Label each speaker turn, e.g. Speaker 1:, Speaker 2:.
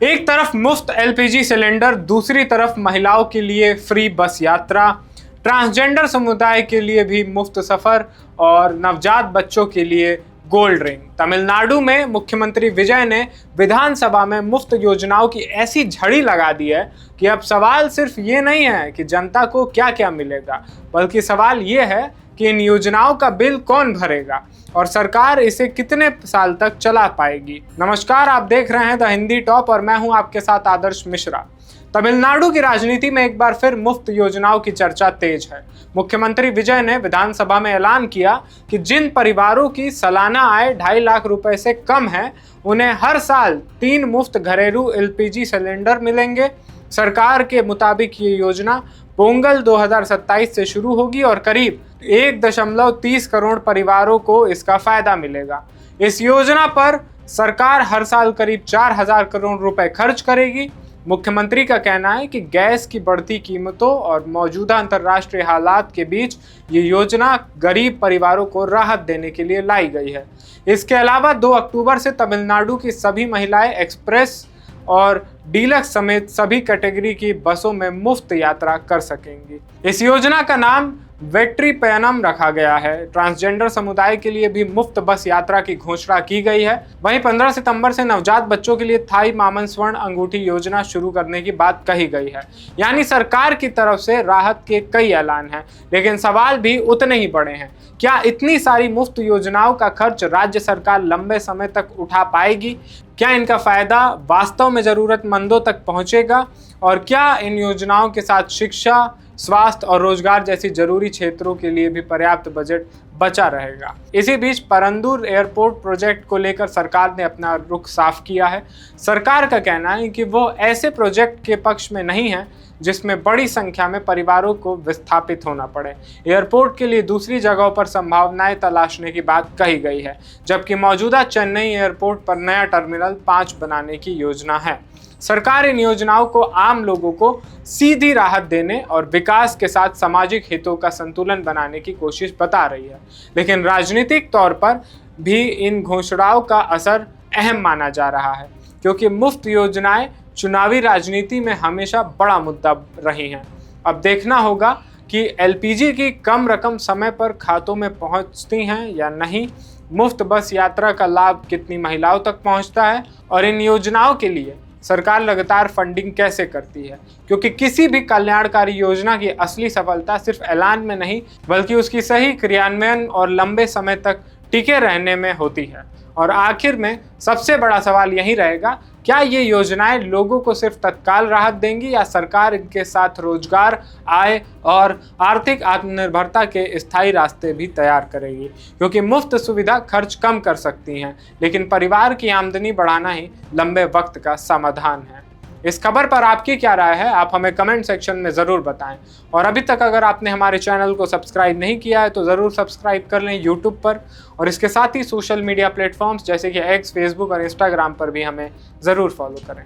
Speaker 1: एक तरफ मुफ्त एलपीजी सिलेंडर, दूसरी तरफ महिलाओं के लिए फ्री बस यात्रा, ट्रांसजेंडर समुदाय के लिए भी मुफ्त सफर और नवजात बच्चों के लिए गोल्ड रिंग। तमिलनाडु में मुख्यमंत्री विजय ने विधानसभा में मुफ्त योजनाओं की ऐसी झड़ी लगा दी है कि अब सवाल सिर्फ ये नहीं है कि जनता को क्या क्या मिलेगा, बल्कि सवाल ये है कि इन योजनाओं का बिल कौन भरेगा और सरकार इसे कितने साल तक चला पाएगी। नमस्कार, आप देख रहे हैं द हिंदी टॉप और मैं हूं आपके साथ आदर्श मिश्रा। तमिलनाडु की राजनीति में एक बार फिर मुफ्त योजनाओं की चर्चा तेज है। मुख्यमंत्री विजय ने विधानसभा में ऐलान किया कि जिन परिवारों की सालाना आय 2.5 लाख रुपए से कम है, उन्हें हर साल 3 मुफ्त घरेलू एलपीजी सिलेंडर मिलेंगे। सरकार के मुताबिक ये योजना पोंगल 2027 से शुरू होगी और करीब 1.30 करोड़ परिवारों को इसका फायदा मिलेगा। इस योजना पर सरकार हर साल करीब 4,000 करोड़ रुपए खर्च करेगी। मुख्यमंत्री का कहना है कि गैस की बढ़ती कीमतों और मौजूदा अंतर्राष्ट्रीय हालात के बीच ये योजना गरीब परिवारों को राहत देने के लिए लाई गई है। इसके अलावा 2 अक्टूबर से तमिलनाडु की सभी महिलाएं एक्सप्रेस और डीलक्स समेत सभी कैटेगरी की बसों में मुफ्त यात्रा कर सकेंगी। इस योजना का नाम वेट्री पैनम रखा गया है। ट्रांसजेंडर समुदाय के लिए भी मुफ्त बस यात्रा की घोषणा की गई है। वहीं 15 सितंबर से नवजात बच्चों के लिए थाई मामन स्वर्ण अंगूठी योजना शुरू करने की बात कही गई है। यानी सरकार की तरफ से राहत के कई ऐलान हैं, लेकिन सवाल भी उतने ही बड़े हैं। क्या इतनी सारी मुफ्त योजनाओं का खर्च राज्य सरकार लंबे समय तक उठा पाएगी? क्या इनका फायदा वास्तव में जरूरतमंदों तक पहुंचेगा? और क्या इन योजनाओं के साथ शिक्षा, स्वास्थ्य और रोजगार जैसी जरूरी क्षेत्रों के लिए भी पर्याप्त बजट बचा रहेगा? इसी बीच परंदूर एयरपोर्ट प्रोजेक्ट को लेकर सरकार ने अपना रुख साफ किया है। सरकार का कहना है कि वो ऐसे प्रोजेक्ट के पक्ष में नहीं है जिसमें बड़ी संख्या में परिवारों को विस्थापित होना पड़े। एयरपोर्ट के लिए दूसरी जगहों पर संभावनाएं तलाशने की बात कही गई है, जबकि मौजूदा चेन्नई एयरपोर्ट पर नया टर्मिनल 5 बनाने की योजना है। सरकार इन योजनाओं को आम लोगों को सीधी राहत देने और विकास के साथ सामाजिक हितों का संतुलन बनाने की कोशिश बता रही है, लेकिन राजनीतिक तौर पर भी इन घोषणाओं का असर अहम माना जा रहा है, क्योंकि मुफ्त योजनाएं चुनावी राजनीति में हमेशा बड़ा मुद्दा रही हैं। अब देखना होगा कि एलपीजी की कम रकम समय पर खातों में पहुंचती हैं या नहीं, मुफ्त बस यात्रा का लाभ कितनी महिलाओं तक पहुंचता है और इन योजनाओं के लिए सरकार लगातार फंडिंग कैसे करती है, क्योंकि किसी भी कल्याणकारी योजना की असली सफलता सिर्फ ऐलान में नहीं, बल्कि उसकी सही क्रियान्वयन और लंबे समय तक टिके रहने में होती है। और आखिर में सबसे बड़ा सवाल यही रहेगा, क्या ये योजनाएं लोगों को सिर्फ तत्काल राहत देंगी या सरकार इनके साथ रोजगार, आय और आर्थिक आत्मनिर्भरता के स्थायी रास्ते भी तैयार करेगी? क्योंकि मुफ्त सुविधा खर्च कम कर सकती हैं, लेकिन परिवार की आमदनी बढ़ाना ही लंबे वक्त का समाधान है। इस खबर पर आपकी क्या राय है? आप हमें कमेंट सेक्शन में ज़रूर बताएं। और अभी तक अगर आपने हमारे चैनल को सब्सक्राइब नहीं किया है तो ज़रूर सब्सक्राइब कर लें यूट्यूब पर, और इसके साथ ही सोशल मीडिया प्लेटफॉर्म्स जैसे कि एक्स, फेसबुक और इंस्टाग्राम पर भी हमें ज़रूर फॉलो करें।